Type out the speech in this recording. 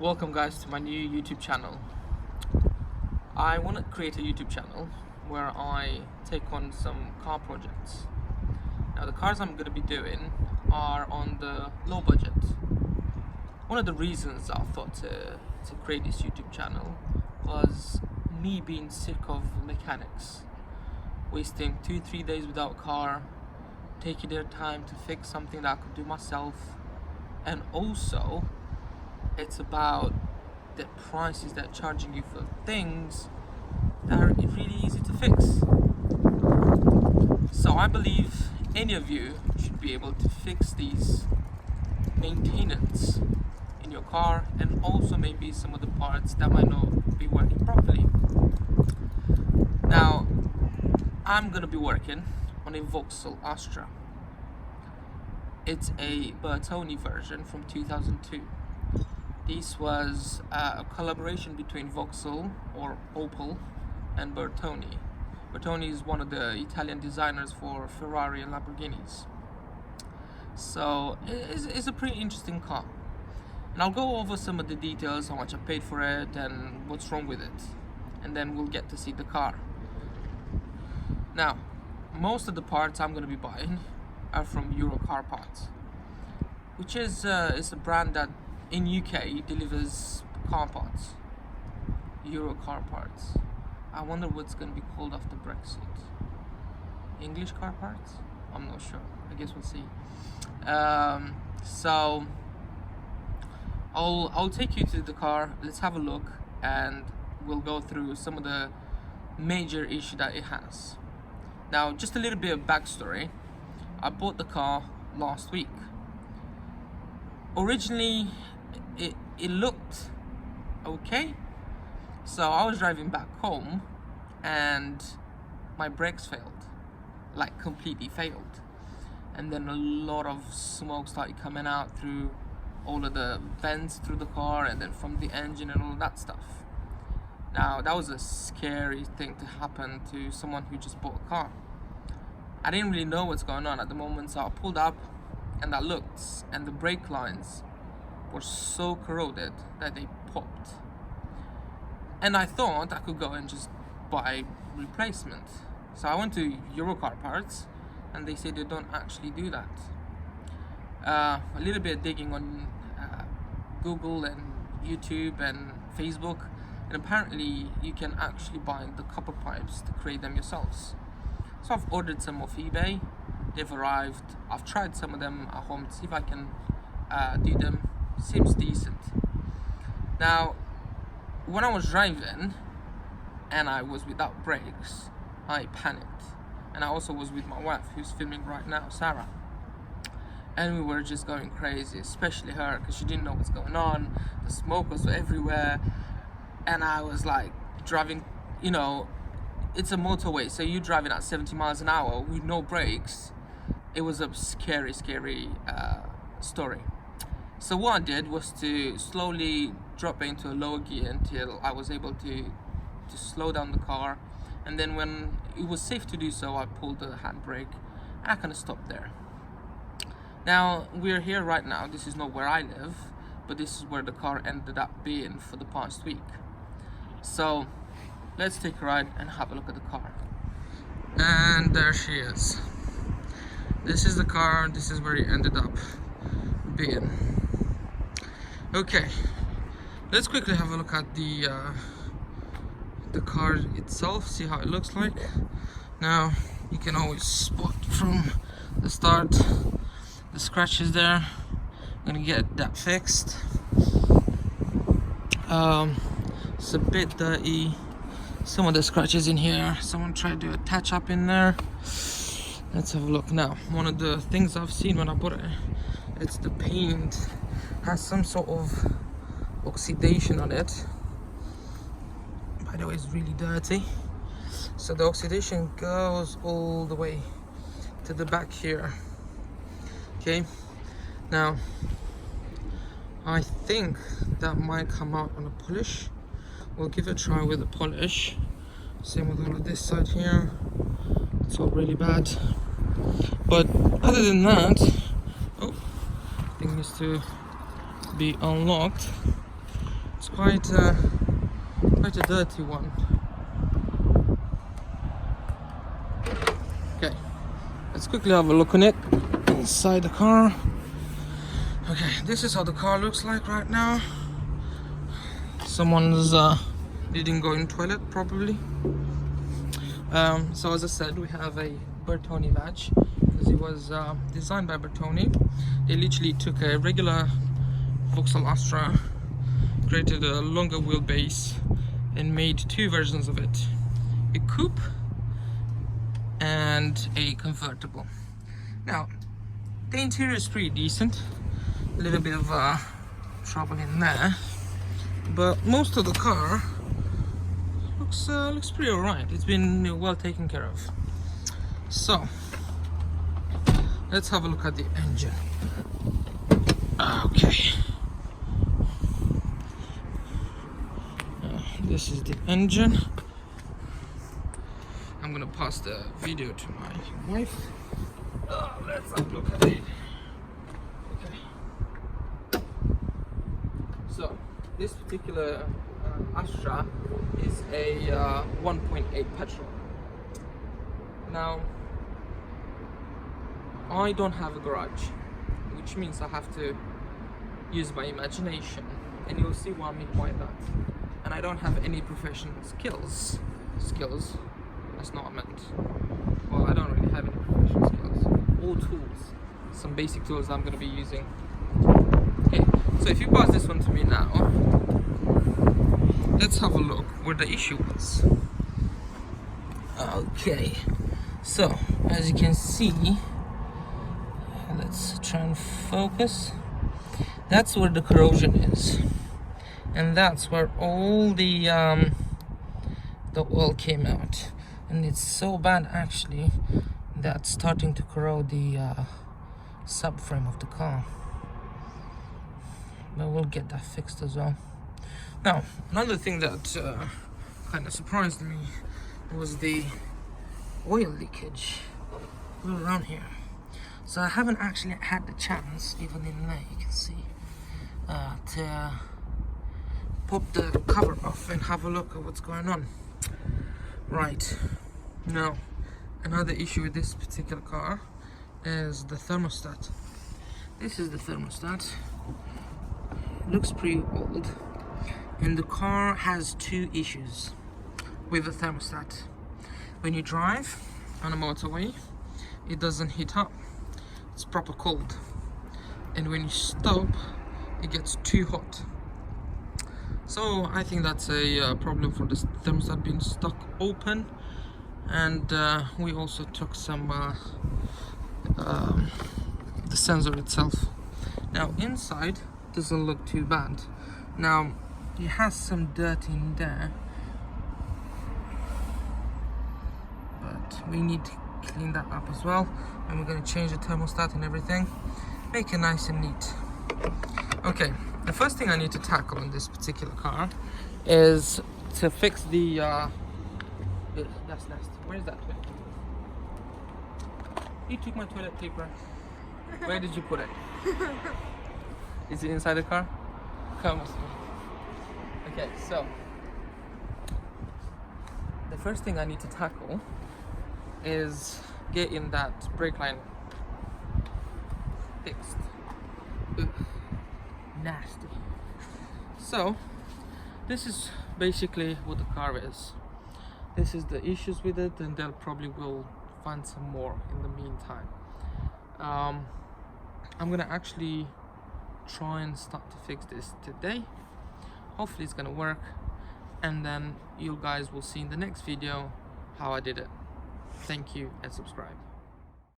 Welcome guys to my new YouTube channel. I want to create a YouTube channel where I take on some car projects. Now the cars I'm going to be doing are on the low budget. One of the reasons I thought to create this YouTube channel was me being sick of mechanics wasting 2-3 days without a car, taking their time to fix something that I could do myself, and also it's about the prices they're charging you for things that are really easy to fix. So I believe any of you should be able to fix these maintenance in your car, and also maybe some of the parts that might not be working properly. Now I'm gonna be working on a Vauxhall Astra. It's a Bertone version from 2002. This was a collaboration between Vauxhall or Opel and Bertone. Bertone is one of the Italian designers for Ferrari and Lamborghinis. So it's a pretty interesting car. And I'll go over some of the details, how much I paid for it and what's wrong with it. And then we'll get to see the car. Now, most of the parts I'm going to be buying are from Car Parts, which is a brand that in UK delivers car parts. Car Parts. I wonder what's going to be called after Brexit. English car parts? I'm not sure. I guess we'll see. So I'll take you to the car. Let's have a look, and we'll go through some of the major issues that it has. Now, just a little bit of backstory. I bought the car last week. Originally, it looked okay. So I was driving back home and my brakes failed, like completely failed. And then a lot of smoke started coming out through all of the vents through the car, and then from the engine and all that stuff. Now, that was a scary thing to happen to someone who just bought a car. I didn't really know what's going on at the moment, so I pulled up and I looked, and the brake lines were so corroded that they popped. And I thought I could go and just buy replacement. So I went to Car Parts, and they said they don't actually do that. A little bit of digging on Google and YouTube and Facebook, and apparently you can actually buy the copper pipes to create them yourselves. So I've ordered some off eBay. They've arrived. I've tried some of them at home to see if I can do them. Seems decent. Now, when I was driving and I was without brakes, I panicked. And I also was with my wife, who's filming right now, Sarah. And we were just going crazy, especially her, because she didn't know what's going on. The smoke was everywhere. And I was like driving, it's a motorway, so you're driving at 70 miles an hour with no brakes. It was a scary story. So what I did was to slowly drop it into a lower gear until I was able to slow down the car, and then when it was safe to do so, I pulled the handbrake and I kind of stopped there. Now we're here right now. This is not where I live, but this is where the car ended up being for the past week. So let's take a ride and have a look at the car. And there she is. This is the car. This is where it ended up being. Okay, let's quickly have a look at the car itself, see how it looks like. Now you can always spot from the start the scratches there. I'm gonna get that fixed. It's a bit dirty. Some of the scratches in here, someone tried to attach up in there. Let's have a look now. One of the things I've seen when I bought it, it's the paint has some sort of oxidation on it. By the way, it's really dirty. So the oxidation goes all the way to the back here. Okay, now I think that might come out on a polish. We'll give it a try with a polish. Same with all of this side here. It's all really bad. But other than that, thing needs to be unlocked. It's quite a dirty one. Okay, let's quickly have a look on it inside the car. Okay, this is how the car looks like right now. Someone's didn't go in toilet probably. So as I said, we have a Bertone badge because it was designed by Bertone. They literally took a regular Vauxhall Astra, created a longer wheelbase and made two versions of it, a coupe and a convertible. Now the interior is pretty decent, a little bit of trouble in there, but most of the car looks pretty alright. It's been well taken care of. So let's have a look at the engine. Okay, this is the engine. I'm gonna pass the video to my wife. Let's have a look at it. Okay, so this particular Astra is a 1.8 petrol. Now I don't have a garage, which means I have to use my imagination, and you'll see what I mean by that. And I don't have any professional skills. That's not what I meant. Well, I don't really have any professional skills. All tools, some basic tools I'm going to be using. Okay, so if you pass this one to me now, let's have a look where the issue was. Okay, so as you can see, let's try and focus. That's where the corrosion is, and that's where all the oil came out, and it's so bad actually that's starting to corrode the subframe of the car. But we'll get that fixed as well. Now, another thing that kind of surprised me was the oil leakage all around here. So I haven't actually had the chance, even in there you can see, to pop the cover off and have a look at what's going on. Right, now another issue with this particular car is the thermostat. This is the thermostat. It looks pretty old, and the car has two issues with the thermostat. When you drive on a motorway, it doesn't heat up, it's proper cold, and when you stop, it gets too hot. So I think that's a problem for this thermostat being stuck open. And we also took some the sensor itself. Now inside doesn't look too bad. Now it has some dirt in there, but we need to clean that up as well, and we're going to change the thermostat and everything, make it nice and neat. Okay, the first thing I need to tackle in this particular car is to fix the that's nasty. Where's that toilet paper? You took my toilet paper. Where did you put it? Is it inside the car? Come with me. Okay, so the first thing I need to tackle is getting that brake line fixed. Ugh, nasty. So this is basically what the car is. This is the issues with it, and they'll probably will find some more in the meantime. I'm gonna actually try and start to fix this today. Hopefully it's gonna work, and then you guys will see in the next video how I did it. Thank you and subscribe.